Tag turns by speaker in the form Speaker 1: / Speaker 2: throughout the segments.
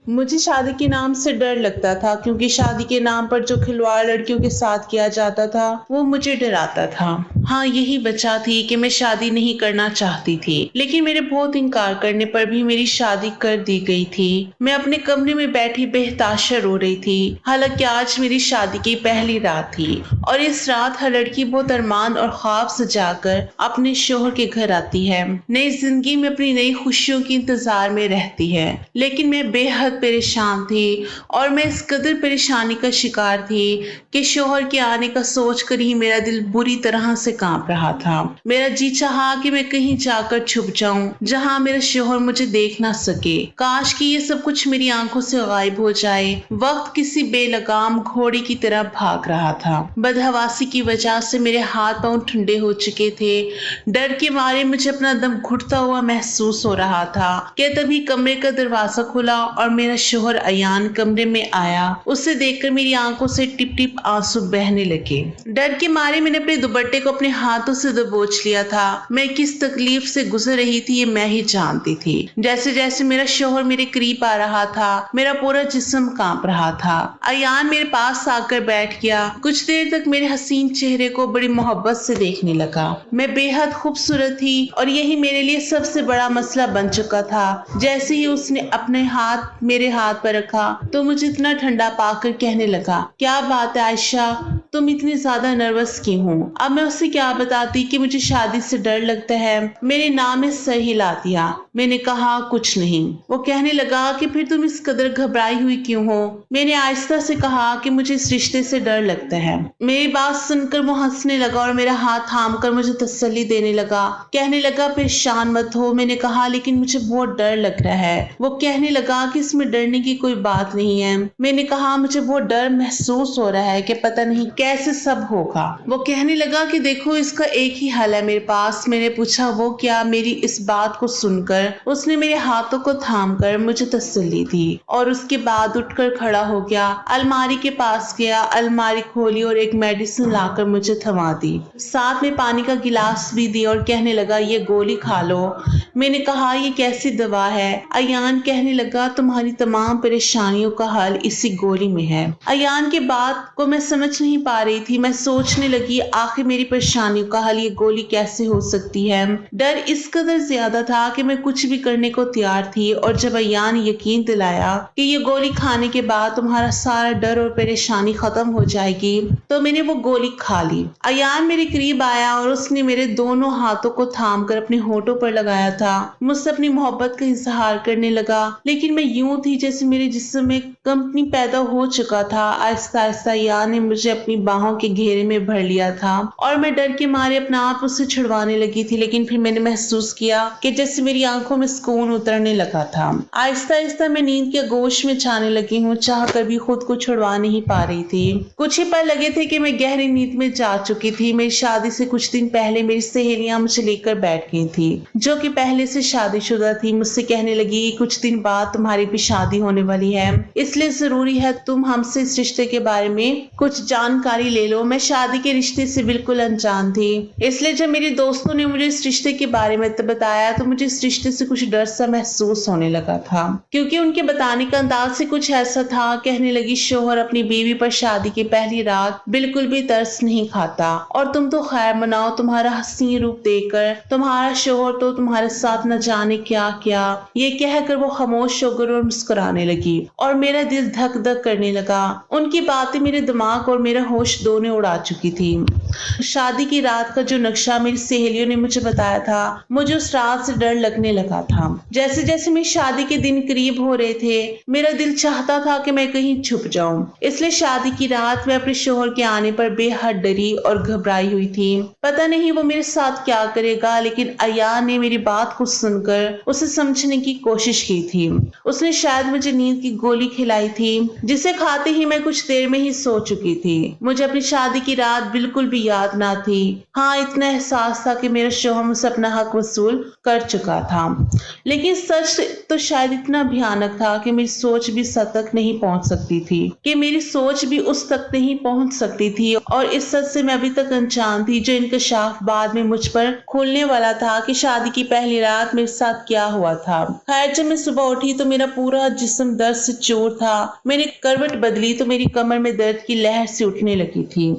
Speaker 1: मुझे शादी के नाम से डर लगता था, क्योंकि शादी के नाम पर जो खिलवाड़ लड़कियों के साथ किया जाता था वो मुझे डराता था। हाँ, यही वजह थी कि मैं शादी नहीं करना चाहती थी, लेकिन मेरे बहुत इनकार करने पर भी मेरी शादी कर दी गई थी। मैं अपने कमरे में बैठी बेहताशा रो रही थी। हालांकि आज मेरी शादी की पहली रात थी और इस रात हर लड़की बहुत अरमान और ख्वाब सजाकर अपने शोहर के घर आती है, नई जिंदगी में अपनी नई खुशियों के इंतजार में रहती है। लेकिन मैं बेहद परेशान थी और मैं इस कदर परेशानी का शिकार थी कि शोहर के आने का सोचकर ही मेरा दिल बुरी तरह से कांप रहा था। मेरा जी चाहा कि मैं कहीं जाकर छुप जाऊं जहां मेरा शोहर मुझे देख ना सके। काश कि ये सब कुछ मेरी आंखों से गायब हो जाए। वक्त किसी बेलगाम घोड़े की तरह भाग रहा था। बदहवासी की वजह से मेरे हाथ पांव ठंडे हो चुके थे। डर के मारे मुझे अपना दम घुटता हुआ महसूस हो रहा था कि तभी कमरे का दरवाजा खुला और मेरा शोहर अयान कमरे में आया। उसे देखकर मेरी आंखों से टिप टिप आंसू बहने लगे। डर के मारे मैंने अपने दुपट्टे को अपने हाथों से दबोच लिया था। मैं किस तकलीफ से गुजर रही थी ये मैं ही जानती थी। जैसे जैसे मेरा शोहर मेरे करीब आ रहा था मेरा पूरा जिस्म कांप रहा था। अयान मेरे पास आकर बैठ गया। कुछ देर तक मेरे हसीन चेहरे को बड़ी मोहब्बत से देखने लगा। मैं बेहद खूबसूरत थी और यही मेरे लिए सबसे बड़ा मसला बन चुका था। जैसे ही उसने अपने हाथ मेरे हाथ पर रखा तो मुझे इतना ठंडा पाकर कहने लगा, क्या बात है आयशा, तुम इतनी ज्यादा नर्वस क्यों हो? अब मैं उसे क्या बताती कि मुझे शादी से डर लगता है। मेरे नाम में सर हिला दिया। मैंने कहा कुछ नहीं। वो कहने लगा कि फिर तुम इस कदर घबराई हुई क्यों हो? मैंने आहिस्ता से कहा कि मुझे इस रिश्ते से डर लगता है। मेरी बात सुनकर वो हंसने लगा और मेरा हाथ थाम कर मुझे तसल्ली देने लगा। कहने लगा परेशान मत हो। मैंने कहा लेकिन मुझे बहुत डर लग रहा है। वो कहने लगा कि इसमें डरने की कोई बात नहीं है। मैंने कहा मुझे बहुत डर महसूस हो रहा है कि पता नहीं कैसे सब होगा। वो कहने लगा कि देखो इसका एक ही हल है मेरे पास। मैंने पूछा वो क्या? मेरी इस बात को सुनकर उसने मेरे हाथों को थामकर मुझे तसल्ली दी और उसके बाद उठकर खड़ा हो गया। अलमारी के पास गया, अलमारी खोली और एक मेडिसिन लाकर मुझे थमा दी। साथ में पानी का गिलास भी दिया और कहने लगा ये गोली खा लो। मैंने कहा ये कैसी दवा है? अयान कहने लगा तुम्हारी तमाम परेशानियों का हल इसी गोली में है। अयान की बात को मैं समझ नहीं पा रही थी। मैं सोचने लगी आखिर मेरी परेशानियों का हल ये गोली कैसे हो सकती है। डर इस कदर ज्यादा था कि मैं कुछ भी करने को तैयार थी और जब अयान यकीन दिलाया कि ये गोली खाने के बाद तुम्हारा सारा डर और परेशानी खत्म हो जाएगी तो मैंने वो गोली खा ली। अयान मेरे करीब आया और उसने मेरे दोनों हाथों को थाम कर अपने होठों पर लगाया था। मुझसे अपनी मोहब्बत का इजहार करने लगा, लेकिन मैं यूं थी जैसे मेरे जिस्म में कंपनी पैदा हो चुका था। आहिस्ता आहिस्ता अयान ने मुझे अपनी बाहों के घेरे में भर लिया था और मैं डर के मारे अपना आप उससे छुड़वाने लगी थी। लेकिन फिर मैंने महसूस किया कि जैसे मेरी आंखों में सुकून उतरने लगा था। आहिस्ता आहिस्ता मैं नींद के गोश में जाने लगी हूँ, चाह कर भी खुद को छुड़वा नहीं पा रही थी। कुछ ही पल लगे थे कि मैं गहरी नींद में जा चुकी थी। मेरी शादी से कुछ दिन पहले मेरी सहेलियां मुझे लेकर बैठ गई थी जो कि पहले से शादीशुदा थी। मुझसे कहने लगी कुछ दिन बाद तुम्हारी भी शादी होने वाली है, इसलिए जरूरी है तुम हमसे इस रिश्ते के बारे में कुछ जानकारी ले लो। मैं शादी के रिश्ते से बिल्कुल अनजान थी, इसलिए जब मेरे दोस्तों ने मुझे इस रिश्ते के बारे में बताया तो मुझे इस रिश्ते से कुछ डर सा महसूस होने लगा था, क्योंकि उनके बताने का अंदाज से कुछ ऐसा था। कहने लगी शोहर अपनी बीवी पर शादी की पहली रात बिल्कुल भी तरस नहीं खाता और तुम तो खैर मनाओ। तुम्हारा हसीन रूप देखकर तुम्हारा शोहर तो तुम्हारे साथ न जाने क्या क्या। ये कहकर वो खामोश होकर और मुस्कुराने लगी और मेरा दिल धक धक करने लगा। उनकी बातें मेरे दिमाग और मेरा होश दोनों उड़ा चुकी थी। शादी की रात का जो नक्शा मेरी सहेलियों ने मुझे बताया था, मुझे उस रात से डर लगने लगा था। जैसे जैसे मेरी शादी के दिन करीब हो रहे थे मेरा दिल चाहता था कि मैं कहीं छुप जाऊं। इसलिए शादी की रात मैं अपने शोहर के आने पर बेहद डरी और घबराई हुई थी। पता नहीं वो मेरे साथ क्या करेगा, लेकिन अयान ने मेरी बात को सुनकर उसे समझने की कोशिश की थी। उसने शायद मुझे नींद की गोली खिलाई थी जिसे खाते ही मैं कुछ देर में ही सो चुकी थी। मुझे अपनी शादी की रात बिल्कुल भी याद ना थी। हाँ, इतना एहसास था कि मेरा शोहर मुझसे अपना हक वसूल कर चुका था। लेकिन सच तो शायद इतना भयानक था कि मेरी सोच भी सच तक नहीं पहुंच सकती थी, कि मेरी सोच भी उस तक नहीं पहुंच सकती थी। और इस सच से मैं अभी तक अनजान थी, जो इंकशाफ बाद में मुझ पर खुलने वाला था कि शादी की पहली रात मेरे साथ क्या हुआ था। खैर, जब मैं सुबह उठी तो मेरा पूरा जिस्म दर्द से चूर था। मैंने करवट बदली तो मेरी कमर में दर्द की लहर से उठने लगी थी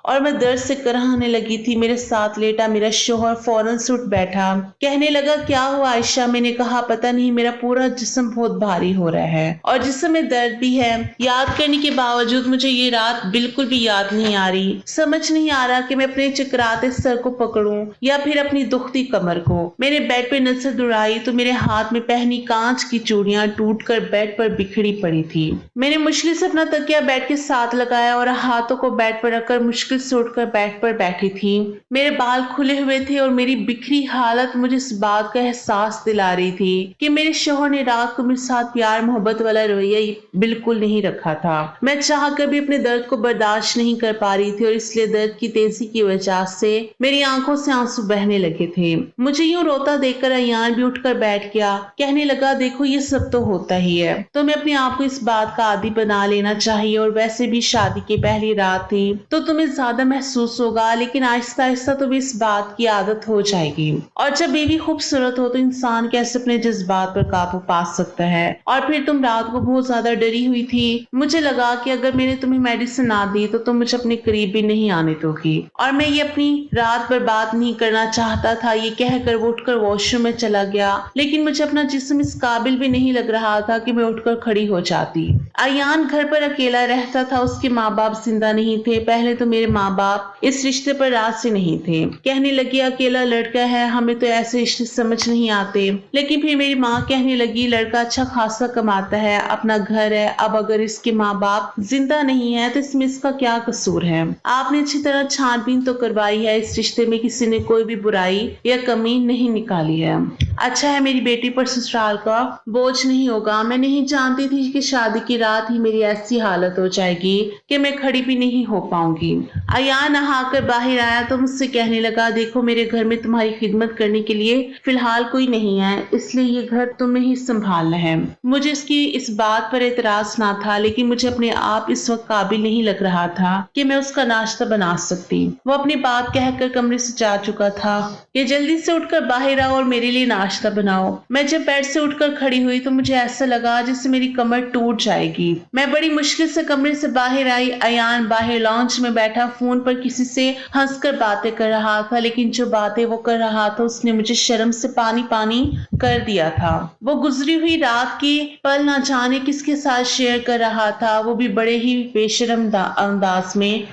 Speaker 1: और मैं दर्द से कराहने लगी थी। मेरे साथ लेटा मेरा शौहर फौरन से उठ बैठा, कहने लगा, क्या हुआ आयशा? मैंने कहा, पता नहीं, मेरा पूरा जिस्म बहुत भारी हो रहा है और जिस्म में दर्द भी है। याद करने के बावजूद मुझे ये रात बिल्कुल भी याद नहीं आ रही। समझ नहीं आ रहा कि मैं अपने चकराते सर को पकड़ूं या फिर अपनी दुखती कमर को। मैंने बेड पे नजर दौड़ाई तो मेरे हाथ में पहनी कांच की चूड़ियां टूटकर बेड पर बिखरी पड़ी थी। मैंने मुश्किल से अपना तकिया बेड के साथ लगाया और हाथों को बेड पर रखकर मुश्किल से उठकर बेड पर बैठी थी। मेरे बाल खुले हुए थे और मेरी बिखरी हालत मुझे इस बात का एहसास दिला रही थी कि मेरे शौहर ने रात को मेरे साथ प्यार मोहब्बत वाला रवैया बिल्कुल नहीं रखा था। मैं चाह कर भी अपने दर्द को बर्दाश्त नहीं कर पा रही थी और इसलिए दर्द की तेजी की वजह से मेरी आंखों से आंसू बहने लगे थे। मुझे यूं रोता देखकर अयान भी उठकर बैठ गया, कहने लगा, देखो ये सब तो होता ही है, तुम्हें अपने आप को इस बात का आदी बना लेना चाहिए और वैसे भी शादी की पहली रात थी तो तुम्हें ज्यादा महसूस होगा, लेकिन आहिस्ता आहिस्ता तुम्हें इस बात की आदत हो जाएगी। और जब बीवी खूबसूरत हो तो इंसान कैसे अपने जज्बात पर काबू पा सकता है। और फिर तुम रात को बहुत ज्यादा डरी हुई थी। मुझे लगा कि अगर मैंने तुम्हें मेडिसिन ना दी तो तुम मुझे अपने करीब भी नहीं आने दोगी और मैं ये अपनी रात बर्बाद नहीं करना चाहता था। ये कहकर वो उठकर वॉशरूम में चला गया, लेकिन मुझे अपना जिस्म इस काबिल भी नहीं लग रहा था कि मैं उठकर खड़ी हो जाती। अयान घर पर अकेला रहता था, उसके माँ बाप जिंदा नहीं थे। पहले तो मेरे माँ बाप इस रिश्ते पर राजी नहीं थे, कहने लगी, अकेला लड़का है, हमें तो ऐसे रिश्ते समझ नहीं आते। लेकिन फिर मेरी माँ कहने लगी, लड़का अच्छा खासा कमाता है, अपना घर है, अब अगर इसके माँ बाप जिंदा नहीं है तो इसमें इसका क्या कसूर है। आपने अच्छी तरह छानबीन तो करवाई है, इस रिश्ते में किसी ने कोई भी बुराई या कमी नहीं निकाली है। अच्छा है मेरी बेटी पर ससुराल का बोझ नहीं होगा। मैं नहीं जानती थी कि शादी की रात ही मेरी ऐसी हालत हो जाएगी कि मैं खड़ी भी नहीं हो पाऊंगी। अयान नहाकर बाहर आया तो मुझसे कहने लगा, देखो मेरे घर में तुम्हारी खिदमत करने के लिए फिलहाल कोई नहीं है, इसलिए ये घर तुम्हें ही संभालना है। मुझे इसकी इस बात पर एतराज ना था, लेकिन मुझे अपने आप इस वक्त काबिल नहीं लग रहा था कि मैं उसका नाश्ता बना सकती। वो अपनी बात कहकर कमरे से जा चुका था कि जल्दी से उठकर बाहर आओ और मेरे लिए नाश्ता बनाओ। मैं जब बेड से उठकर खड़ी हुई तो मुझे ऐसा लगा जैसे मेरी कमर टूट जाएगी। मैं बड़ी मुश्किल से कमरे से बाहर आई। अयान बाहर लॉन्च में बैठा फोन पर किसी से हंसकर बातें कर रहा था, लेकिन जो बातें वो कर रहा था उसने मुझे शर्म से पानी पानी कर दिया था। वो गुजरी हुई रात की पल ना जाने किसके साथ शेयर कर रहा था, वो भी बड़े ही बेशर्म अंदाज में।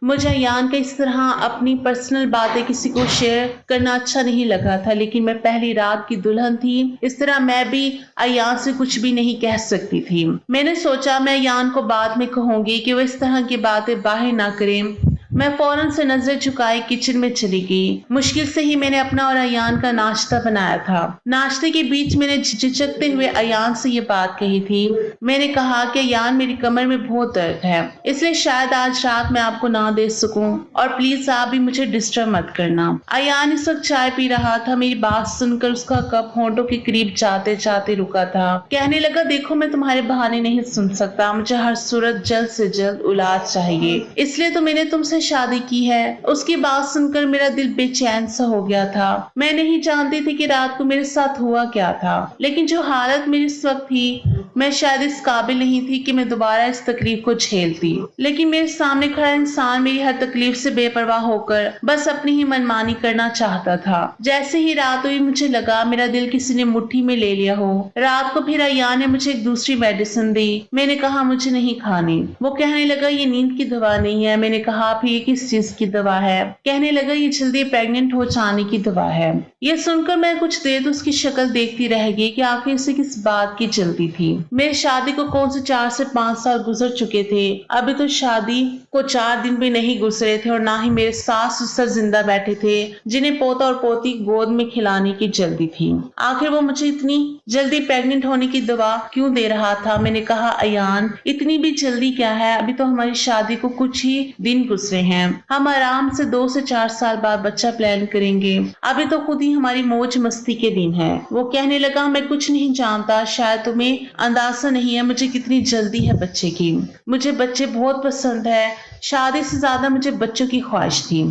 Speaker 1: मुझे अयान का इस तरह अपनी पर्सनल बातें किसी को शेयर करना अच्छा नहीं लगा था, लेकिन मैं पहली रात की दुल्हन थी, इस तरह मैं भी अयान से कुछ भी नहीं कह सकती थी। मैंने सोचा मैं अयान को बाद में कहूंगी कि वो इस तरह की बातें बाहर ना करें। मैं फौरन से नजर झुकाए किचन में चली गई। मुश्किल से ही मैंने अपना और अयान का नाश्ता बनाया था। नाश्ते के बीच मैंने झिझकते हुए अयान से ये बात कही थी। मैंने कहा कि अयान मेरी कमर में बहुत दर्द है, इसलिए शायद आज रात मैं आपको ना दे सकूं और प्लीज आप भी मुझे डिस्टर्ब मत करना। अयान इस वक्त चाय पी रहा था। मेरी बात सुनकर उसका कप होंठों के करीब जाते जाते रुका था। कहने लगा, देखो मैं तुम्हारे बहाने नहीं सुन सकता, मुझे हर सूरत जल्द से जल्द औलाद चाहिए, इसलिए तो मैंने तुमसे शादी की है। उसकी बात सुनकर मेरा दिल बेचैन सा हो गया था। मैं नहीं जानती थी कि रात को मेरे साथ हुआ क्या था, लेकिन जो हालत मेरी इस वक्त थी, मैं शायद इस काबिल नहीं थी कि मैं दोबारा इस तकलीफ को झेलती। लेकिन मेरे सामने खड़ा इंसान मेरी हर तकलीफ से बेपरवाह होकर बस अपनी ही मनमानी करना चाहता था। जैसे ही रात हुई मुझे लगा मेरा दिल किसी ने मुट्ठी में ले लिया हो। रात को फिर अयान ने मुझे एक दूसरी मेडिसिन दी। मैंने कहा मुझे नहीं खानी। वो कहने लगा ये नींद की दवा नहीं है। मैंने कहा फिर ये किस चीज की दवा है? कहने लगा ये जल्दी प्रेग्नेंट हो जाने की दवा है। ये सुनकर मैं कुछ देर तो उसकी शक्ल देखती रह गई कि आखिर उसे किस बात की जल्दी थी। मेरी शादी को कौन से 4 से 5 साल गुजर चुके थे। अभी तो शादी को 4 दिन भी नहीं गुजरे थे और ना ही मेरे सास ससुर जिंदा बैठे थे जिन्हें पोता और पोती गोद में खिलाने की जल्दी थी। आखिर वो मुझे इतनी जल्दी प्रेग्नेंट होने की दवा क्यों दे रहा था? मैंने कहा अयान इतनी भी जल्दी क्या है, अभी तो हमारी शादी को कुछ ही दिन गुजरे ہیں, ہم آرام سے 2 سے 4 سال بعد بچہ پلان کریں گے, ابھی تو خود ہی ہماری موج مستی کے دن ہے. وہ کہنے لگا میں کچھ نہیں جانتا, شاید تمہیں اندازہ نہیں ہے مجھے کتنی جلدی ہے بچے کی. مجھے بچے بہت پسند ہے, شادی سے زیادہ مجھے بچوں کی خواہش تھی,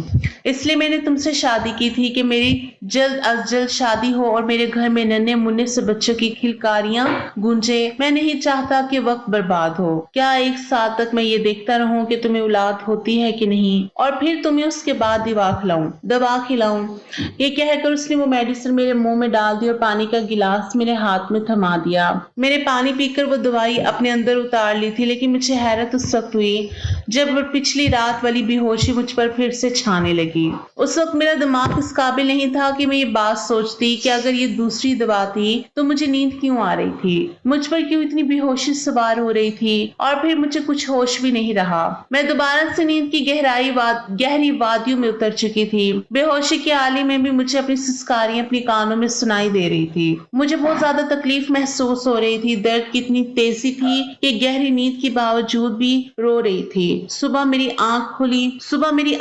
Speaker 1: اس لیے میں نے تم سے شادی کی تھی کہ میری جلد از جلد شادی ہو اور میرے گھر میں ننھے منھے سے بچوں کی کھلکاریاں گونجے. میں نہیں چاہتا کہ وقت برباد ہو. کیا 1 سال تک میں یہ دیکھتا رہوں کہ تمہیں اولاد ہوتی ہے کہ نہیں, اور پھر تمہیں اس کے بعد دوا کھلاؤں. یہ کہہ کر اس نے وہ میڈیسن میرے منہ میں ڈال دی اور پانی کا گلاس میرے ہاتھ میں تھما دیا. میں نے پانی پی کر وہ دوائی اپنے اندر اتار لی تھی, لیکن مجھے حیرت اس وقت ہوئی جب پچھلی رات والی بے ہوشی مجھ پر پھر سے چھانے لگی. اس وقت میرا دماغ اس قابل نہیں تھا کہ میں یہ بات سوچتی کہ اگر یہ دوسری دوا تھی تو مجھے نیند کیوں آ رہی تھی, مجھ پر کیوں اتنی بے ہوشی سوار ہو رہی تھی, اور پھر مجھے کچھ ہوش بھی نہیں رہا. میں دوبارہ سے نیند کی گہری وادیوں میں اتر چکی تھی. بے ہوشی کے عالم میں بھی مجھے اپنی سسکاریاں اپنی کانوں میں سنائی دے رہی تھی. مجھے بہت زیادہ تکلیف محسوس ہو رہی تھی. درد کی اتنی تیزی تھی کہ گہری نیند کے باوجود بھی رو رہی تھی. صبح میری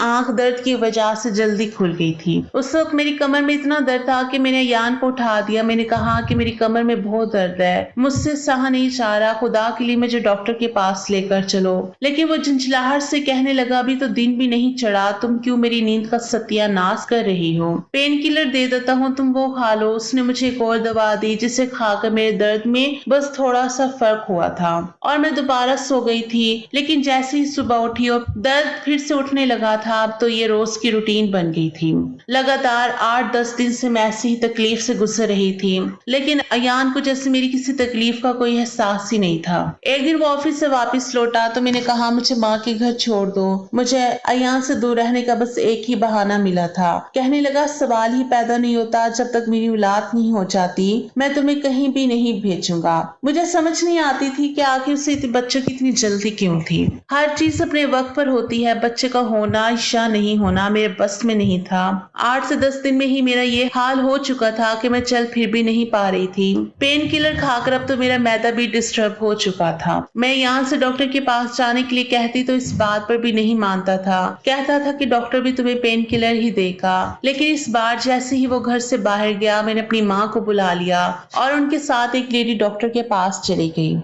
Speaker 1: آنکھ درد کی وجہ سے جلدی کھل گئی تھی. اس وقت میری کمر میں اتنا درد تھا کہ میں نے ایان کو اٹھا دیا. میں نے کہا کہ میری کمر میں بہت درد ہے, مجھ سے سہا نہیں جا رہا, خدا کے لیے مجھے ڈاکٹر کے پاس لے کر چلو. لیکن وہ جھنجھلاہٹ سے کہنے لگا ابھی تو دن بھی نہیں چڑھا, تم کیوں میری نیند کا ستیہ ناش کر رہی ہو. پین کلر دے دیتا ہوں, تم وہ کھا لو. اس نے مجھے ایک اور دوا دی جسے کھا کر میرے درد میں بس تھوڑا سا فرق ہوا تھا اور میں دوبارہ سو گئی تھی. لیکن جیسے ہی صبح اٹھی اور درد پھر سے اٹھنے لگا تھا, اب تو یہ روز کی روٹین بن گئی تھی. لگاتار 8-10 دن سے میں ایسی ہی تکلیف سے گزر رہی تھی, لیکن ایان کو جیسے میری کسی تکلیف کا کوئی احساس ہی نہیں تھا. ایک دن وہ آفس سے واپس لوٹا تو میں نے کہا مجھے ماں کے گھر چھوڑ دو, مجھے ایان سے دور رہنے کا بس ایک ہی بہانہ ملا تھا. کہنے لگا سوال ہی پیدا نہیں ہوتا, جب تک میری اولاد نہیں ہو جاتی میں تمہیں کہیں بھی نہیں بھیجوں گا. مجھے سمجھ نہیں آتی تھی کہ آخر اسے بچوں کی اتنی جلدی کیوں تھی. ہر چیز اپنے وقت پر ہوتی ہے, بچے کا ہونا یا نہیں ہونا میرے بس میں نہیں تھا. 8 سے 10 دن میں ہی میرا یہ حال ہو چکا تھا کہ میں چل پھر بھی نہیں پا رہی تھی. پین کلر کھا کر اب تو میرا معدہ بھی ڈسٹرب ہو چکا تھا. میں یہاں سے ڈاکٹر کے پاس جانے کے لیے کہتی تو اس بات پر بھی نہیں مانتا تھا. کہتا تھا کہ ڈاکٹر بھی تمہیں پین کلر ہی دے گا. لیکن اس بار جیسے ہی وہ گھر سے باہر گیا میں نے اپنی ماں کو بلا لیا اور ان کے ساتھ ایک لیڈی ڈاکٹر کے پاس چلی گئی.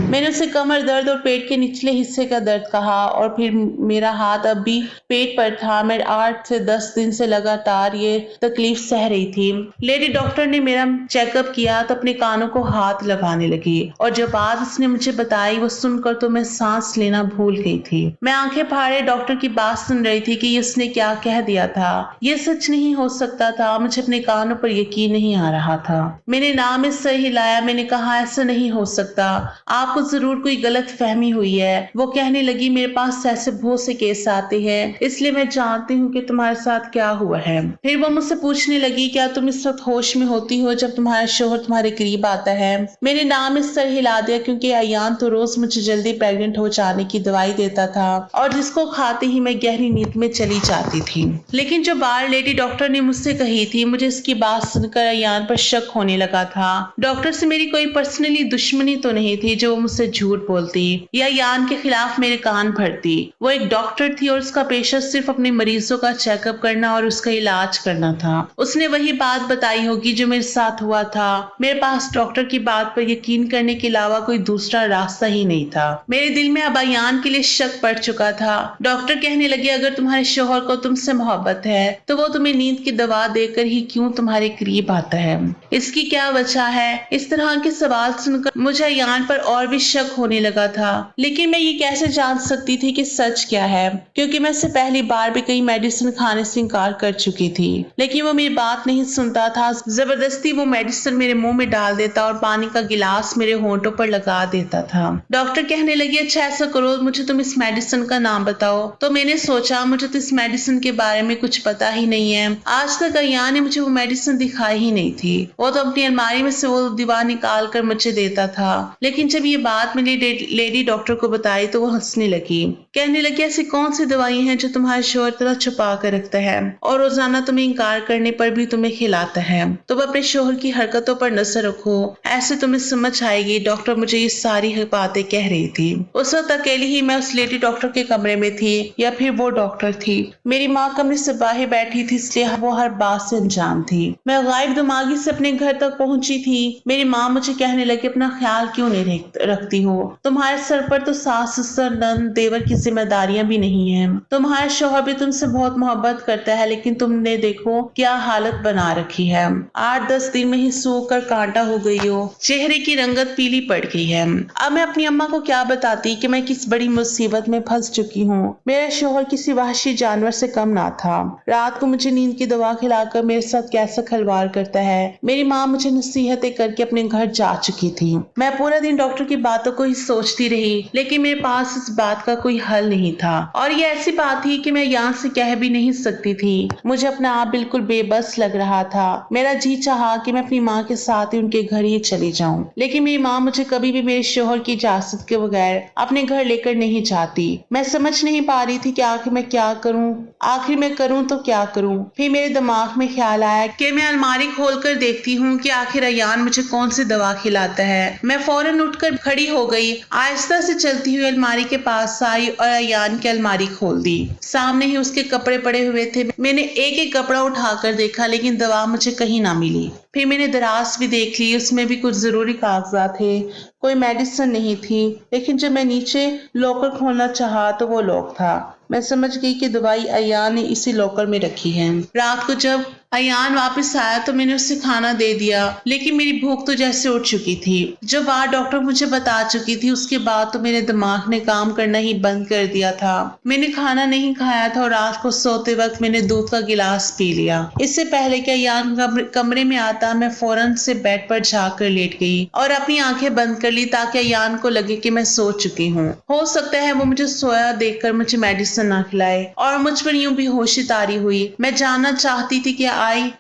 Speaker 1: میں نے اسے کمر درد اور پیٹ کے نچلے حصے کا درد کہا اور پھر میرا ہاتھ اب بھی پیٹ پر تھا. میں 8 سے 10 دن سے لگاتار یہ تکلیف سہ رہی تھی. لیڈی ڈاکٹر نے میرا چیک اپ کیا تو اپنے کانوں کو ہاتھ لگانے لگی اور جو بات اس نے مجھے بتائی وہ سن کر تو میں سانس لینا بھول گئی تھی. میں آنکھیں پھاڑے ڈاکٹر کی بات سن رہی تھی کہ اس نے کیا کہہ دیا تھا. یہ سچ نہیں ہو سکتا تھا. مجھے اپنے کانوں پر یقین نہیں آ رہا تھا. میں نے نام اس سے ہلایا. میں نے کہا ایسا نہیں ہو سکتا, آپ کو ضرور کوئی غلط فہمی ہوئی ہے. وہ کہنے لگی میرے پاس ایسے بہت سے کیس آتے ہیں, اس لیے میں جانتی ہوں کہ تمہارے ساتھ کیا ہوا ہے. پھر وہ مجھ سے پوچھنے لگی کیا تم اس وقت ہوش میں ہوتی ہو جب تمہارا شوہر تمہارے قریب آتا ہے. میں نے نام اس طرح ہلا دیا کیونکہ ایان تو روز مجھے جلدی پیگنٹ ہو جانے کی دوائی دیتا تھا اور جس کو کھاتے ہی میں گہری نیند میں چلی جاتی تھی. لیکن جو بات لیڈی ڈاکٹر نے مجھ سے کہی تھی مجھے اس کی بات سن کر ایان پر شک ہونے لگا تھا. ڈاکٹر سے میری کوئی پرسنلی دشمنی تو نہیں تھی جو وہ مجھ سے جھوٹ بولتی یا ایان کے خلاف میرے کان بھرتی. وہ ایک ڈاکٹر تھی اور اس کا پیشہ صرف اپنے مریضوں کا چیک اپ کرنا اور اس کا علاج کرنا تھا. اس نے وہی بات بتائی ہوگی جو میرے ساتھ ہوا تھا. میرے پاس ڈاکٹر کی بات پر یقین کرنے کے علاوہ کوئی دوسرا راستہ ہی نہیں تھا. میرے دل میں اب ایان کے لیے شک پڑ چکا تھا. ڈاکٹر کہنے لگے اگر تمہارے شوہر کو تم سے محبت ہے تو وہ تمہیں نیند کی دوا دے کر ہی کیوں تمہارے قریب آتا ہے, اس کی کیا وجہ ہے. اس طرح کے سوال سن کر مجھے ایان پر اور بھی شک ہونے لگا تھا. لیکن میں یہ کیسے جان سکتی تھی کہ سچ کیا ہے, کیونکہ میں سے پہلی بار بھی کئی میڈیسن کھانے سے انکار کر چکی تھی. لیکن وہ میری بات نہیں سنتا تھا. زبردستی وہ میڈیسن میرے منہ میں ڈال دیتا اور پانی کا گلاس میرے ہونٹوں پر لگا دیتا تھا. ڈاکٹر کہنے لگی اچھا ایسا کرو مجھے تم اس میڈیسن کا نام بتاؤ. تو میں نے سوچا مجھے تو اس میڈیسن کے بارے میں کچھ پتا ہی نہیں ہے. آج تک ایان نے مجھے وہ میڈیسن دکھائی ہی نہیں تھی. وہ تو اپنی الماری میں سے وہ دوا نکال کر مجھے دیتا تھا. لیکن جب یہ बात मैंने लेडी डॉक्टर को बताई तो वो हंसने लगी, कहने लगी ऐसी कौन सी दवाई हैं जो तुम्हारा शोहर तरह छुपा कर रखता है और रोजाना तुम्हें इनकार करने पर भी तुम्हें खिलाता है। तुम अपने शोहर की हरकतों पर नजर रखो, ऐसे तुम्हें समझ आएगी। डॉक्टर मुझे ये सारी बातें कह रही थी। उस वक्त अकेली ही मैं उस लेडी डॉक्टर के कमरे में थी या फिर वो डॉक्टर थी। मेरी माँ कमरे से बाहर बैठी थी, इसलिए वो हर बात से अनजान थी। मैं गायब दिमागी से अपने घर तक पहुंची थी। मेरी माँ मुझे कहने लगी अपना ख्याल क्यों नहीं रखती हो, तुम्हारे सर पर तो सास ससुर नंद देवर की जिम्मेदारियां भी नहीं है। तुम्हारा शौहर भी तुमसे बहुत मोहब्बत करता है, लेकिन तुमने देखो क्या हालत बना रखी है। 8-10 दिन में ही सूख कर कांटा हो गई हो, चेहरे की रंगत पीली पड़ गई है। अब मैं अपनी अम्मा को क्या बताती कि मैं किस बड़ी मुसीबत में फंस चुकी हूँ। मेरा शौहर किसी वहशी जानवर से कम ना था। रात को मुझे नींद की दवा खिलाकर मेरे साथ कैसा खिलवाड़ करता है। मेरी माँ मुझे नसीहतें करके अपने घर जा चुकी थी। मैं पूरा दिन डॉक्टर की बातों को ही सोचती रही, लेकिन मेरे पास इस बात का कोई हल नहीं था। और ये ऐसी बात थी कि मैं यहाँ से कह भी नहीं सकती थी। मुझे अपना आप बिल्कुल बेबस लग रहा था। मेरा जी चाहा कि मैं अपनी माँ के साथ ही उनके घर ही चली जाऊं, लेकिन मेरी माँ मुझे कभी भी मेरे शौहर की इजाजत के बगैर अपने घर लेकर नहीं जाती। मैं समझ नहीं पा रही थी कि आखिर मैं क्या करूं, आखिर मैं करूं तो क्या करूं। फिर मेरे दिमाग में ख्याल आया कि मैं अलमारी खोलकर देखती हूँ कि आखिर अयान मुझे कौन सी दवा खिलाता है। मैं फौरन उठकर खड़ी हो गई, आहिस्ता से चलती हुई अलमारी के पास आई और अयान की अलमारी खोल दी। सामने ही उसके कपड़े पड़े हुए थे। मैंने एक एक कपड़ा उठाकर देखा, लेकिन दवा मुझे कहीं ना मिली। फिर मैंने दराज भी देख ली, उसमें भी कुछ जरूरी कागजात थे, कोई मेडिसिन नहीं थी। लेकिन जब मैं नीचे लॉकर खोलना चाहा तो वो लॉक था। मैं समझ गई कि दवाई अयान ने इसी लॉकर में रखी है। रात को जब अयान वापस आया तो मैंने उसे खाना दे दिया, लेकिन मेरी भूख तो जैसे उठ चुकी थी। जो बात डॉक्टर मुझे बता चुकी थी उसके बाद तो मेरे दिमाग ने काम करना ही बंद कर दिया था। मैंने खाना नहीं खाया था और रात को सोते वक्त मैंने दूध का गिलास पी लिया। इससे पहले कि अयान कमरे में आता मैं फौरन से बेड पर जाकर लेट गई और अपनी आंखें बंद कर ली ताकि अयान को लगे कि मैं सो चुकी हूँ। हो सकता है वो मुझे सोया देखकर मुझे मेडिसिन ना खिलाए और मुझ पर यूं भी होशी तारी हुई। मैं जानना चाहती थी कि क्या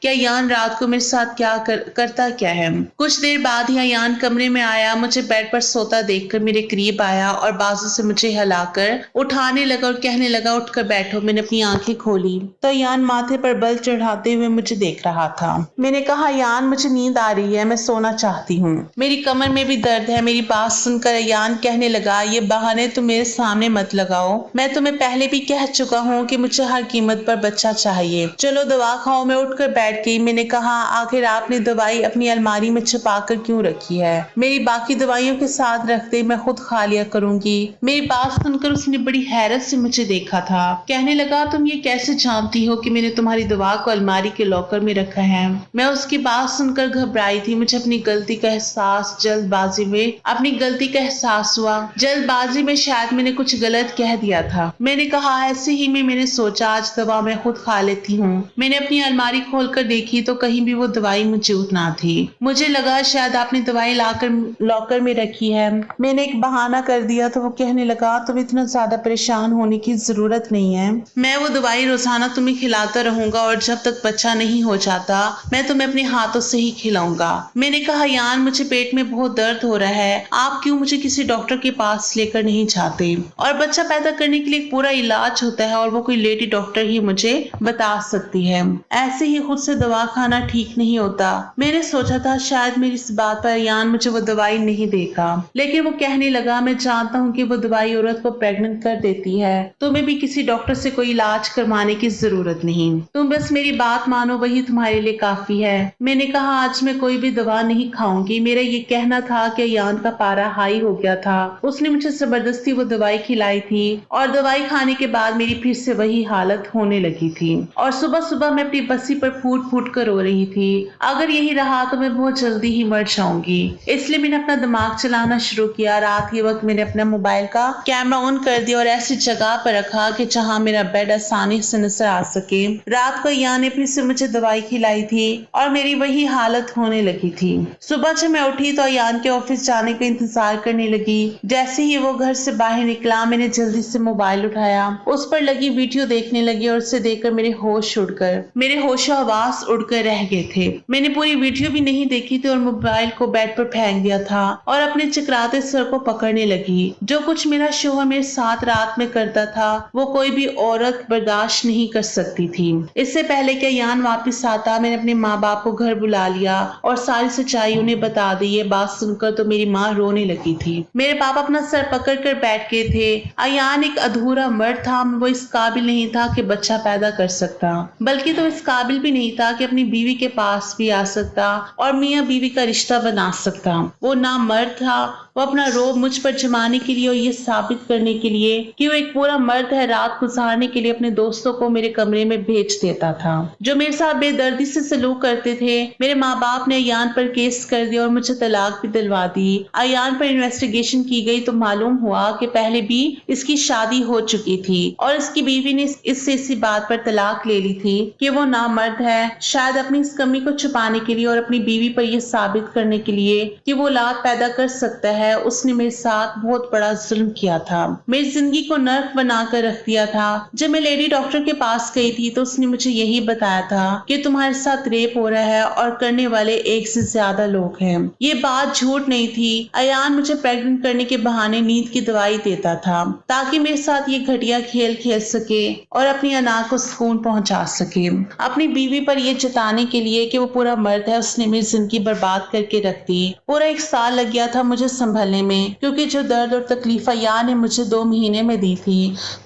Speaker 1: अयान रात को मेरे साथ क्या करता क्या है। कुछ देर बाद ही अयान कमरे में आया, मुझे बेड पर सोता देखकर मेरे करीब आया और बाजू से मुझे हिलाकर उठाने लगा और कहने लगा उठकर बैठो। मैंने अपनी आंखें खोली तो अयान माथे पर बल चढ़ाते हुए मुझे देख रहा था। मैंने कहा अयान मुझे नींद आ रही है, मैं सोना चाहती हूँ, मेरी कमर में भी दर्द है। मेरी बात सुनकर अयान कहने लगा ये बहाने तुम मेरे सामने मत लगाओ, मैं तुम्हें पहले भी कह चुका हूँ कि मुझे हर कीमत पर बच्चा चाहिए। चलो दवा खाओ। मैं उठकर बैठ गई। मैंने कहा आखिर आपने दवाई अपनी अलमारी में छुपा कर क्यों रखी है? मेरी बाकी दवाइयों के साथ रख दे, मैं खुद खा लिया करूंगी। मेरी बात सुनकर उसने बड़ी हैरत से मुझे देखा था। कहने लगा तुम ये कैसे जानती हो कि मैंने तुम्हारी दवा को अलमारी के लॉकर में रखा है? मैं उसकी बात सुनकर घबराई थी। मुझे अपनी गलती का एहसास हुआ। जल्दबाजी में शायद मैंने कुछ गलत कह दिया था। मैंने कहा ऐसे ही में मैंने सोचा आज दवा मैं खुद खा लेती हूँ। मैंने अपनी अलमारी खोलकर देखी तो कहीं भी वो दवाई मौजूद ना थी। मुझे लगा शायद आपने दवाई लाकर लॉकर में रखी है। मैंने एक बहाना कर दिया तो वो कहने लगा तुम इतना ज्यादा परेशान होने की जरूरत नहीं है, मैं वो दवाई रोजाना तुम्हें खिलाता रहूंगा और जब तक बच्चा नहीं हो जाता मैं तुम्हें अपने हाथों से ही खिलाऊंगा। मैंने कहा यान मुझे पेट में बहुत दर्द हो रहा है, आप क्यों मुझे किसी डॉक्टर के पास लेकर नहीं जाते? और बच्चा पैदा करने के लिए एक पूरा इलाज होता है और वो कोई लेडी डॉक्टर ही मुझे बता सकती है। ऐसे ही खुद से दवा खाना ठीक नहीं होता। मैंने सोचा था शायद मेरी इस बात पर यान मुझे वो दवाई नहीं देगा, लेकिन वो कहने लगा मैं जानता हूँ कि वो दवाई औरत को प्रेग्नेंट कर देती है, तुम्हें भी किसी डॉक्टर से कोई इलाज करवाने की जरूरत नहीं, तुम बस मेरी बात मानो वही तुम्हारे लिए काफी है। मैंने कहा आज मैं कोई भी दवा नहीं खाऊंगी। मेरा ये कहना था कि यान का पारा हाई हो गया था। उसने मुझे जबरदस्ती वो दवाई खिलाई थी और दवाई खाने के बाद मेरी फिर से वही हालत होने लगी थी और सुबह सुबह मैं अपनी बस्सी पर फूट फूट कर रो रही थी। अगर यही रहा तो मैं बहुत जल्दी ही मर जाऊंगी। इसलिए मैंने अपना दिमाग चलाना शुरू किया। रात के वक्त मैंने अपने मोबाइल का कैमरा ऑन कर दिया और ऐसी जगह पर रखा कि जहां मेरा बेड आसानी से नजर आ सके। रात को यान ने फिर से मुझे दवाई खिलाई थी और मेरी वही हालत होने लगी थी। सुबह जब मैं उठी तो यान के ऑफिस जाने का इंतजार करने लगी। जैसे ही वो घर से बाहर निकला मैंने जल्दी से मोबाइल उठाया, उस पर लगी वीडियो देखने लगी और उसे देखकर मेरे होश होश हवास उड़कर रह गए थे। मैंने पूरी वीडियो भी नहीं देखी थी और मोबाइल को बेड पर फेंक दिया था और अपने चकराते सर को पकड़ने लगी। जो कुछ मेरा शोहर मेरे साथ रात में करता था वो कोई भी औरत बर्दाश्त नहीं कर सकती थी। इससे पहले कि अयान वापस आता, मैंने अपने माँ बाप को घर बुला लिया और सारी सच्चाई उन्हें बता दी। ये बात सुनकर तो मेरी माँ रोने लगी थी। मेरे पापा अपना सर पकड़ कर बैठ गए थे। अयान एक अधूरा मर्द था, वो इस काबिल नहीं था कि बच्चा पैदा कर सकता, बल्कि तो इस काबिल भी नहीं था कि अपनी बीवी के पास भी आ सकता और मियाँ बीवी का रिश्ता बना सकता। वो ना मर्द था, वो अपना रोब मुझ पर जमाने के लिए और ये साबित करने के लिए कि वो एक पूरा मर्द है, रात गुजारने के लिए अपने दोस्तों को मेरे कमरे में भेज देता था, जो मेरे साथ बेदर्दी से सलूक करते थे। मेरे माँ बाप ने अयान पर केस कर दिया और मुझे तलाक भी दिलवा दी। अयान पर इन्वेस्टिगेशन की गई तो मालूम हुआ कि पहले भी इसकी शादी हो चुकी थी और इसकी बीवी ने इससे इसी बात पर तलाक ले ली थी कि वो नामर्द है, शायद अपनी इस कमी को छुपाने के लिए और अपनी बीवी पर यह साबित करने के लिए कि वो औलाद पैदा कर सकता है। उसने मेरे साथ बहुत बड़ा जुल्म किया था, मेरी जिंदगी को नर्क बनाकर रख दिया था। जब मैं लेडी डॉक्टर के पास गई थी तो उसने मुझे यही बताया था कि तुम्हारे साथ रेप हो रहा है और करने वाले एक से ज्यादा लोग हैं। ये बात झूठ नहीं थी। अयान मुझे प्रेग्नेंट करने के बहाने नींद की दवाई देता था ताकि मेरे साथ ये घटिया खेल खेल सके और अपनी अना को सुकून पहुंचा सके। अपनी बीवी पर यह जताने के लिए कि वो पूरा मर्द है, उसने मेरी जिंदगी बर्बाद करके रख दी। पूरा 1 साल लग गया था मुझे संभलने में, क्योंकि जो दर्द और तकलीफ अयान ने मुझे 2 महीने में दी थी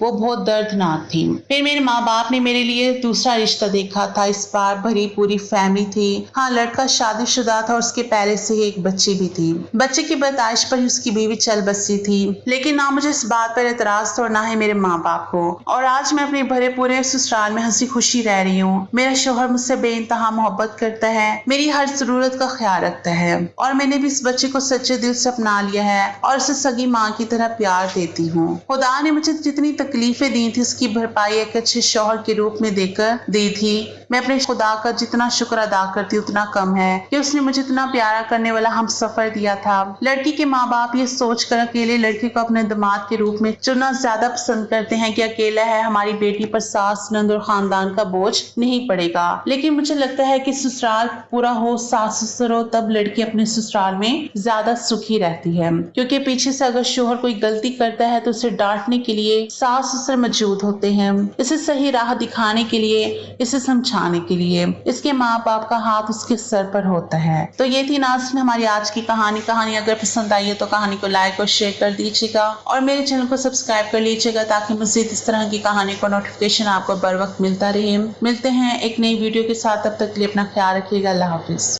Speaker 1: वो बहुत दर्दनाक थी। फिर मेरे माँ बाप ने मेरे लिए दूसरा रिश्ता देखा था। इस बार भरी पूरी फैमिली थी। हाँ, लड़का शादीशुदा था और उसके पहले से ही एक बच्ची भी थी। बच्चे की पैदाइश पर ही उसकी बीवी चल बसी थी, लेकिन ना मुझे इस बात पर एतराज था और ना ही मेरे माँ बाप को। और आज मैं अपने भरे पूरे ससुराल में हंसी खुशी रह रही हूँ। मेरा शोहर मुझसे बेइंतहा मोहब्बत करता है, मेरी हर जरूरत का ख्याल रखता है और मैंने भी इस बच्चे को सच्चे दिल से अपना लिया है और उसे सगी माँ की तरह प्यार देती हूँ। खुदा ने मुझे जितनी तकलीफें दी थी उसकी भरपाई एक अच्छे शोहर के रूप में देकर दी थी। मैं अपने खुदा का जितना शुक्र अदा करती उतना कम है कि उसने मुझे इतना प्यारा करने वाला हम सफर दिया था। लड़की के माँ बाप ये सोच कर अकेले लड़के को अपने दामाद के रूप में चुनना ज्यादा पसंद करते हैं कि अकेला है, हमारी बेटी पर सास नंद और खानदान का बोझ नहीं पड़ेगा। लेकिन मुझे लगता है कि ससुराल पूरा हो, सास ससुर हो, तब लड़की अपने ससुराल में ज्यादा सुखी रहती है, क्योंकि पीछे से अगर शोहर कोई गलती करता है तो उसे डांटने के लिए सास ससुर मौजूद होते हैं, इसे सही राह दिखाने के लिए, इसे समझाने के लिए। इसके माँ बाप का हाथ उसके सर पर होता है। तो ये थी नाज़रीन हमारी आज की कहानी अगर पसंद आई है तो कहानी को लाइक और शेयर कर दीजिएगा और मेरे चैनल को सब्सक्राइब कर लीजिएगा ताकि मज़ीद इस तरह की कहानी को नोटिफिकेशन आपको बर वक्त मिलता रहे। मिलते हैं एक नई वीडियो के साथ, तब तक के लिए अपना ख्याल रखिएगा। अल्लाह हाफिज।